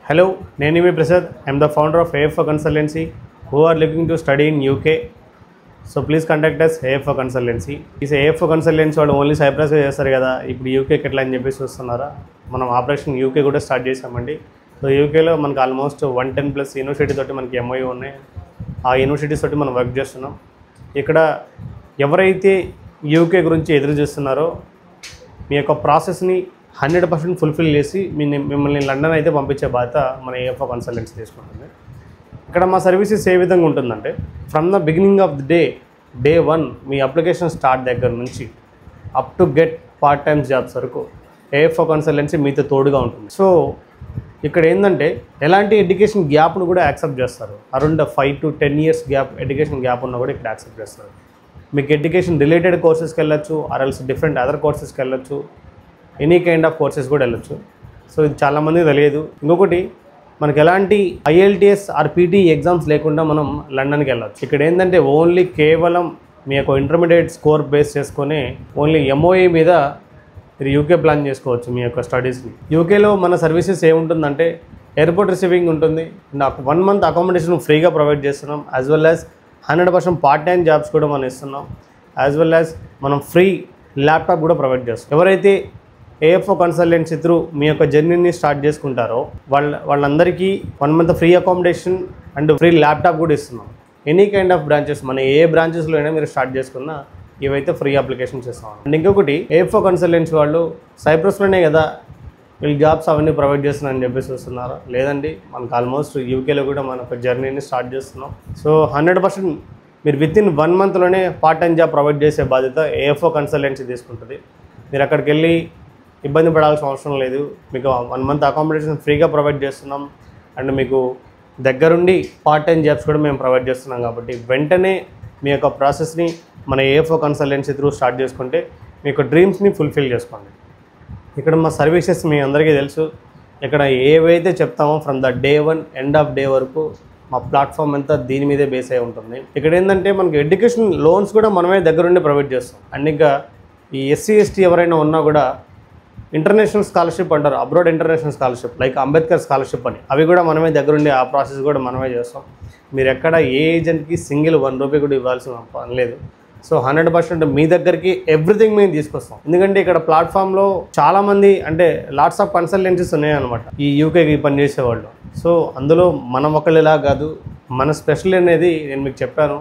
Hello, name is Prasad. I am the founder of AFO Consultancy who are looking to study in UK. So please contact us AFO Consultancy. This AFO Consultancy వాళ్ళు only cypress చేస్తారు కదా, ఇప్పుడు యూకేకి ఎట్లా అని చెప్పేసి చూస్తున్నారా? మనం operation UK కూడా స్టార్ట్ చేసామండి. సో యూకేలో మనకు ఆల్మోస్ట్ 110+ యూనివర్సిటీ తోటి మనకి ఎంఓయూ ఉన్నాయి. ఆ యూనివర్సిటీస్ తోటి మనం వర్క్ చేస్తున్నాం. ఇక్కడ ఎవరైతే యూకే గురించి ఎదురు చూస్తున్నారో మీ యొక్క ప్రాసెస్ని 100% ఫుల్ఫిల్ చేసి మిమ్మల్ని లండన్ అయితే పంపించే బాధ్యత మన ఏఎఫ్ఓ కన్సల్టెన్సీ తీసుకుంటుంది. ఇక్కడ మా సర్వీసెస్ ఏ విధంగా ఉంటుందంటే, from the beginning of the day 1 me application start దగ్గర నుంచి up to get part time jobs వరకు ఏఎఫ్ఓ కన్సల్టెన్సీ మీతో తోడుగా ఉంటుంది. సో ఇక్కడ ఏంటంటే ఎలాంటి ఎడ్యుకేషన్ గ్యాప్ను కూడా యాక్సెప్ట్ చేస్తారు. Around 5 to 10 years gap education gap ఉన్నా కూడా ఇక్కడ యాక్సెప్ట్ చేస్తారు. మీకు ఎడ్యుకేషన్ రిలేటెడ్ కోర్సెస్కి వెళ్ళొచ్చు, ఆర్ఎల్స్ డిఫరెంట్ అదర్ కోర్సెస్కి వెళ్ళొచ్చు, ఎనీ కైండ్ ఆఫ్ కోర్సెస్ కూడా వెళ్ళొచ్చు. సో ఇది చాలామంది తెలియదు. ఇంకొకటి, మనకి ఎలాంటి ఐఎల్టీఎస్ ఆర్ పీటీ ఎగ్జామ్స్ లేకుండా మనం లండన్కి వెళ్ళొచ్చు. ఇక్కడ ఏంటంటే ఓన్లీ కేవలం మీ యొక్క ఇంటర్మీడియట్ స్కోర్ బేస్ చేసుకొని ఓన్లీ ఎంఓఏ మీద మీరు యూకే ప్లాన్ చేసుకోవచ్చు మీ యొక్క స్టడీస్ని. యూకేలో మన సర్వీసెస్ ఏముంటుందంటే ఎయిర్పోర్ట్ రిసీవింగ్ ఉంటుంది. నాకు 1 month అకామిడేషన్ ఫ్రీగా ప్రొవైడ్ చేస్తున్నాం. As well as 100% part time jobs కూడా మనం ఇస్తున్నాం. యాజ్ వెల్ యాజ్ మనం ఫ్రీ ల్యాప్టాప్ కూడా ప్రొవైడ్ చేస్తాం. ఎవరైతే ఏఎఫ్ఓ కన్సల్టెన్సీ త్రూ మీ యొక్క జర్నీని స్టార్ట్ చేసుకుంటారో వాళ్ళందరికీ 1 month free accommodation and free laptop కూడా ఇస్తున్నాం. ఎనీ కైండ్ ఆఫ్ బ్రాంచెస్, మన ఏ బ్రాంచెస్లో అయినా మీరు స్టార్ట్ చేసుకున్నా ఇవైతే ఫ్రీ అప్లికేషన్స్ ఇస్తాం. అండ్ ఇంకొకటి, ఏఎఫ్ఓ కన్సల్టెన్సీ వాళ్ళు సైప్రస్లోనే కదా వీళ్ళు జాబ్స్ అవన్నీ ప్రొవైడ్ చేస్తున్నారని చెప్పేసి వస్తున్నారా? లేదండి, మనకు ఆల్మోస్ట్ యూకేలో కూడా మన ఒక జర్నీని స్టార్ట్ చేస్తున్నాం. సో 100% మీరు వితిన్ 1 monthలోనే పార్ట్ టైం జాబ్ ప్రొవైడ్ చేసే బాధ్యత ఏఎఫ్ఓ కన్సల్టెన్సీ తీసుకుంటుంది. మీరు అక్కడికి వెళ్ళి ఇబ్బంది పడాల్సిన అవసరం లేదు. మీకు 1 month అకామిడేషన్ ఫ్రీగా ప్రొవైడ్ చేస్తున్నాం. అండ్ మీకు దగ్గరుండి పార్ట్ టైం జాబ్స్ కూడా మేము ప్రొవైడ్ చేస్తున్నాం. కాబట్టి వెంటనే మీ యొక్క ప్రాసెస్ని మన ఏఎఫ్ఓ కన్సల్టెన్సీ త్రూ స్టార్ట్ చేసుకుంటే మీ యొక్క డ్రీమ్స్ని ఫుల్ఫిల్ చేసుకోండి. ఇక్కడ మా సర్వీసెస్ మీ అందరికీ తెలుసు. ఇక్కడ ఏవైతే చెప్తామో from the day 1 end of day వరకు మా ప్లాట్ఫామ్ అంతా దీని మీదే బేస్ అయి ఉంటుంది. ఇక్కడ ఏంటంటే మనకి ఎడ్యుకేషన్ లోన్స్ కూడా మనమే దగ్గరుండి ప్రొవైడ్ చేస్తాం. అండ్ ఇంకా ఈ ఎస్సీ ఎస్టీ ఎవరైనా ఉన్నా కూడా ఇంటర్నేషనల్ స్కాలర్షిప్ అంటారు, abroad international scholarship like Ambedkar scholarship అని, అవి కూడా మనమే దగ్గరుండి ఆ ప్రాసెస్ కూడా మనమే చేస్తాం. మీరు ఎక్కడ ఏ ఏజెంట్కి సింగిల్ 1 రూపీ కూడా ఇవ్వాల్సిన పని లేదు. సో 100% మీ దగ్గరికి ఎవ్రీథింగ్ మేము తీసుకొస్తాం. ఎందుకంటే ఇక్కడ ప్లాట్ఫామ్లో చాలామంది అంటే లాట్స్ ఆఫ్ కన్సల్టెన్సీస్ ఉన్నాయన్నమాట ఈ యూకేకి పనిచేసేవాళ్ళు. సో అందులో మనం ఒకళ్ళలా కాదు, మన స్పెషల్ అనేది నేను మీకు చెప్పాను.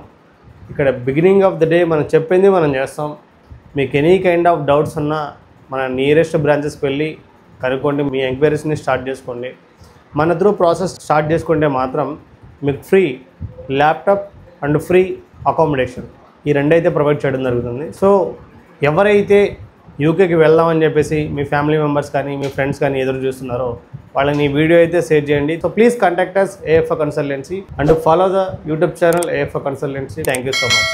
ఇక్కడ బిగినింగ్ ఆఫ్ ద డే మనం చెప్పింది మనం చేస్తాం. మీకు ఎనీ కైండ్ ఆఫ్ డౌట్స్ ఉన్నా మన నియరెస్ట్ బ్రాంచెస్కి వెళ్ళి కనుక్కోండి, మీ ఎంక్వైరీస్ని స్టార్ట్ చేసుకోండి. మన త్రూ ప్రాసెస్ స్టార్ట్ చేసుకుంటే మాత్రం మీకు free laptop and free accommodation ఈ రెండైతే ప్రొవైడ్ చేయడం జరుగుతుంది. సో ఎవరైతే యూకేకి వెళ్దామని చెప్పేసి మీ ఫ్యామిలీ మెంబర్స్ కానీ మీ ఫ్రెండ్స్ కానీ ఎదురు చూస్తున్నారో వాళ్ళని ఈ వీడియో అయితే షేర్ చేయండి. So please contact us AFO consultancy and follow the YouTube channel AFO consultancy. Thank you so much.